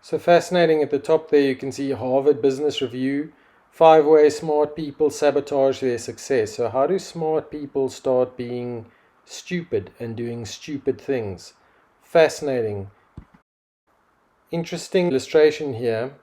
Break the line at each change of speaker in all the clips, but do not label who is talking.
So fascinating. At the top there, you can see Harvard Business Review. 5 ways smart people sabotage their success. So, how do smart people start being stupid and doing stupid things? Fascinating. Interesting illustration here.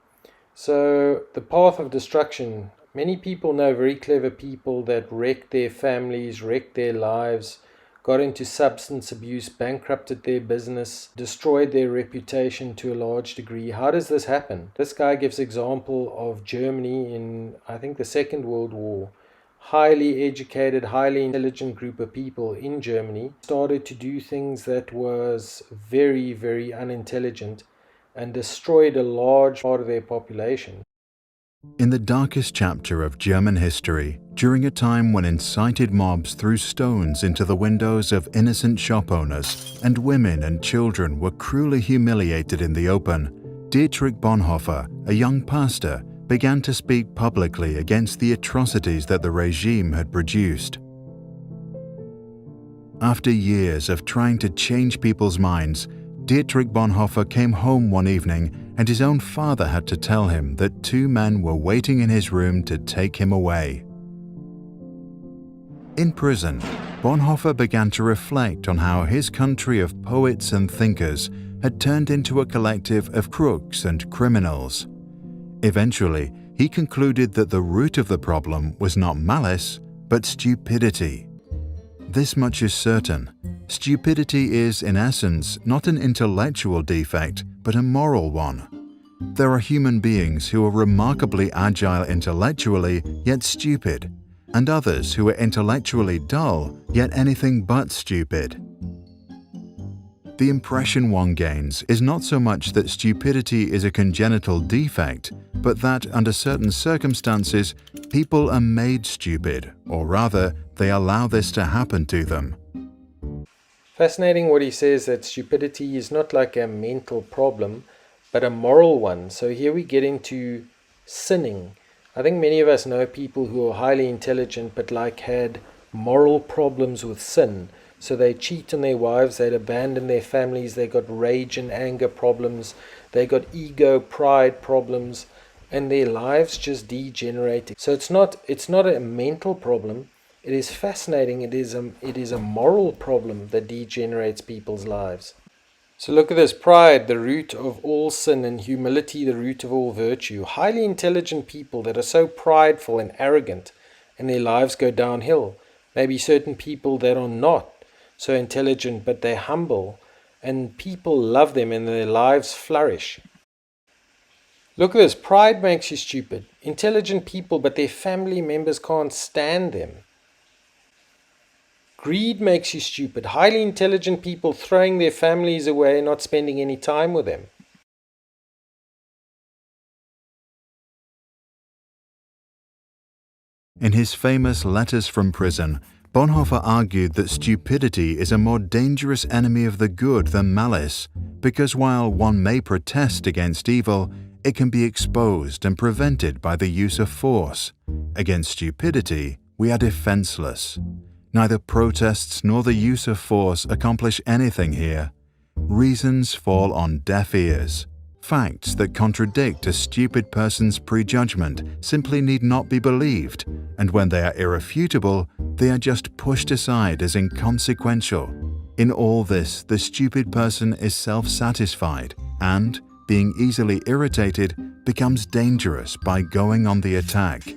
So, the path of destruction. Many people know very clever people that wrecked their families, wrecked their lives, got into substance abuse, bankrupted their business, destroyed their reputation to a large degree. How does this happen? This guy gives example of Germany in, I think, the Second World War. Highly educated, highly intelligent group of people in Germany started to do things that was very, very unintelligent and destroyed a large part of their population.
In the darkest chapter of German history, during a time when incited mobs threw stones into the windows of innocent shop owners and women and children were cruelly humiliated in the open, Dietrich Bonhoeffer, a young pastor, began to speak publicly against the atrocities that the regime had produced. After years of trying to change people's minds, Dietrich Bonhoeffer came home one evening and his own father had to tell him that two men were waiting in his room to take him away. In prison, Bonhoeffer began to reflect on how his country of poets and thinkers had turned into a collective of crooks and criminals. Eventually, he concluded that the root of the problem was not malice, but stupidity. This much is certain. Stupidity is, in essence, not an intellectual defect, but a moral one. There are human beings who are remarkably agile intellectually, yet stupid, and others who are intellectually dull, yet anything but stupid. The impression one gains is not so much that stupidity is a congenital defect, but that under certain circumstances, people are made stupid, or rather, they allow this to happen to them.
Fascinating what he says, that stupidity is not like a mental problem, but a moral one. So here we get into sinning. I think many of us know people who are highly intelligent but like had moral problems with sin. So they cheat on their wives, they'd abandon their families, they got rage and anger problems, they got ego, pride problems, and their lives just degenerated. So it's not a mental problem. It is fascinating. It is a moral problem that degenerates people's lives. So look at this: pride, the root of all sin, and humility, the root of all virtue. Highly intelligent people that are so prideful and arrogant, and their lives go downhill. Maybe certain people that are not so intelligent, but they're humble, and people love them, and their lives flourish. Look at this: pride makes you stupid. Intelligent people, but their family members can't stand them. Greed makes you stupid. Highly intelligent people throwing their families away and not spending any time with them.
In his famous Letters from Prison, Bonhoeffer argued that stupidity is a more dangerous enemy of the good than malice, because while one may protest against evil, it can be exposed and prevented by the use of force. Against stupidity, we are defenseless. Neither protests nor the use of force accomplish anything here. Reasons fall on deaf ears. Facts that contradict a stupid person's prejudgment simply need not be believed, and when they are irrefutable, they are just pushed aside as inconsequential. In all this, the stupid person is self-satisfied and, being easily irritated, becomes dangerous by going on the attack.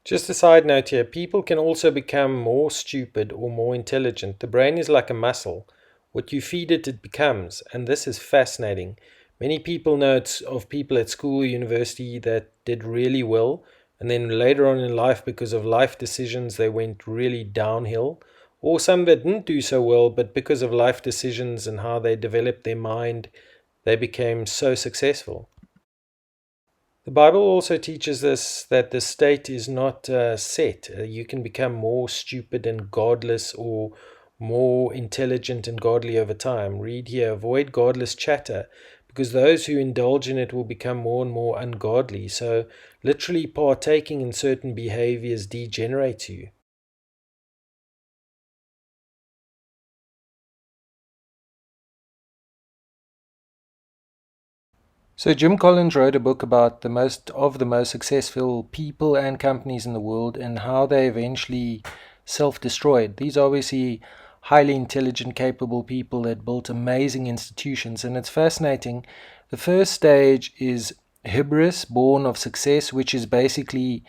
Just a side note here: people can also become more stupid or more intelligent. The brain is like a muscle. What you feed it, it becomes. And this is fascinating. Many people know of people at school or university that did really well, and then later on in life, because of life decisions, they went really downhill. Or some that didn't do so well, but because of life decisions and how they developed their mind, they became so successful. The Bible also teaches us that the state is not set. You can become more stupid and godless, or more intelligent and godly over time. Read here: avoid godless chatter, because those who indulge in it will become more and more ungodly. So, literally, partaking in certain behaviors degenerates you. So Jim Collins wrote a book about the most successful people and companies in the world and how they eventually self-destroyed. These are obviously highly intelligent, capable people that built amazing institutions, and it's fascinating. The first stage is hubris, born of success, which is basically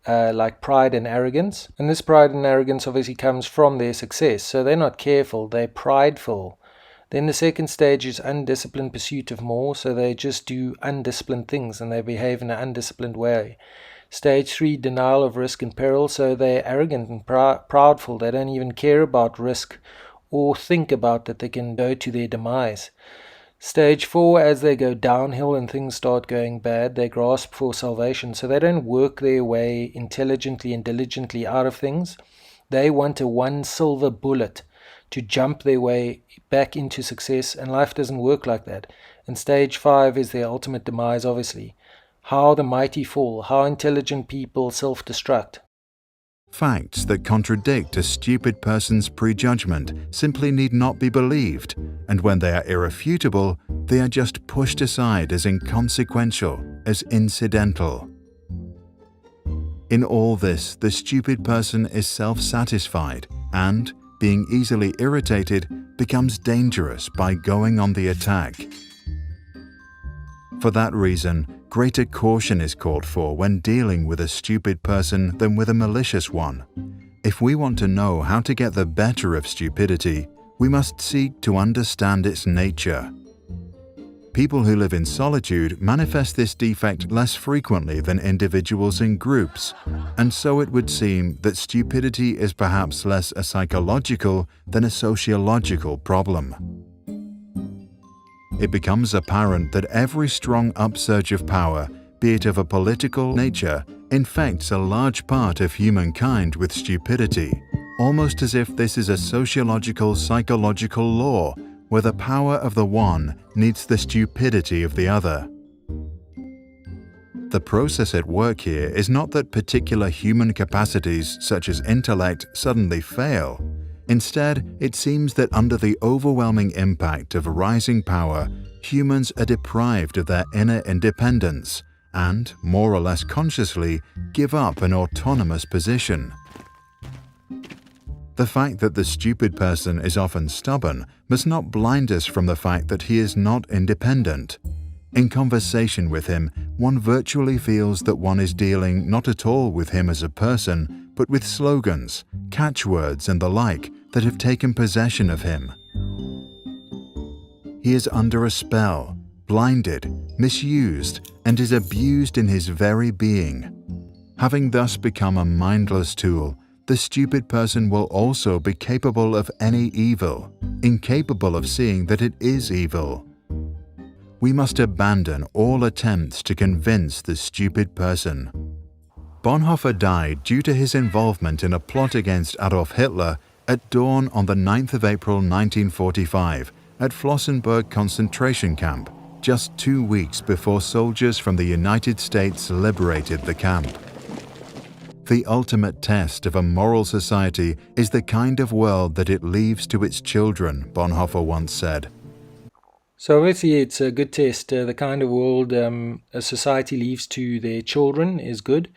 like pride and arrogance. And this pride and arrogance obviously comes from their success. So they're not careful, they're prideful. Then the second stage is undisciplined pursuit of more, so they just do undisciplined things and they behave in an undisciplined way. Stage 3, denial of risk and peril, so they're arrogant and proudful. They don't even care about risk or think about that they can go to their demise. Stage 4, as they go downhill and things start going bad, they grasp for salvation, so they don't work their way intelligently and diligently out of things. They want a one silver bullet to jump their way back into success, and life doesn't work like that. And stage 5 is their ultimate demise, obviously. How the mighty fall, how intelligent people self-destruct.
Facts that contradict a stupid person's prejudgment simply need not be believed, and when they are irrefutable, they are just pushed aside as inconsequential, as incidental. In all this, the stupid person is self-satisfied and, being easily irritated, becomes dangerous by going on the attack. For that reason, greater caution is called for when dealing with a stupid person than with a malicious one. If we want to know how to get the better of stupidity, we must seek to understand its nature. People who live in solitude manifest this defect less frequently than individuals in groups, and so it would seem that stupidity is perhaps less a psychological than a sociological problem. It becomes apparent that every strong upsurge of power, be it of a political nature, infects a large part of humankind with stupidity, almost as if this is a sociological psychological law where the power of the one needs the stupidity of the other. The process at work here is not that particular human capacities such as intellect suddenly fail. Instead, it seems that under the overwhelming impact of rising power, humans are deprived of their inner independence and, more or less consciously, give up an autonomous position. The fact that the stupid person is often stubborn must not blind us from the fact that he is not independent. In conversation with him, one virtually feels that one is dealing not at all with him as a person, but with slogans, catchwords and the like that have taken possession of him. He is under a spell, blinded, misused, and is abused in his very being. Having thus become a mindless tool, the stupid person will also be capable of any evil, incapable of seeing that it is evil. We must abandon all attempts to convince the stupid person. Bonhoeffer died due to his involvement in a plot against Adolf Hitler at dawn on the 9th of April 1945 at Flossenburg concentration camp, just 2 weeks before soldiers from the United States liberated the camp. The ultimate test of a moral society is the kind of world that it leaves to its children, Bonhoeffer once said.
So obviously it's a good test. The kind of world a society leaves to their children is good.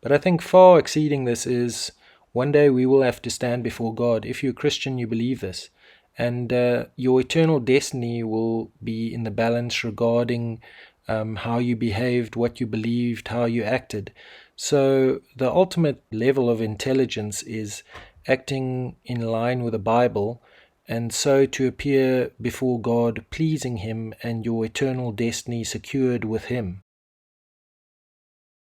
But I think far exceeding this is one day we will have to stand before God. If you're a Christian, you believe this. And your eternal destiny will be in the balance regarding how you behaved, what you believed, how you acted. So the ultimate level of intelligence is acting in line with the Bible, and so to appear before God pleasing Him and your eternal destiny secured with Him.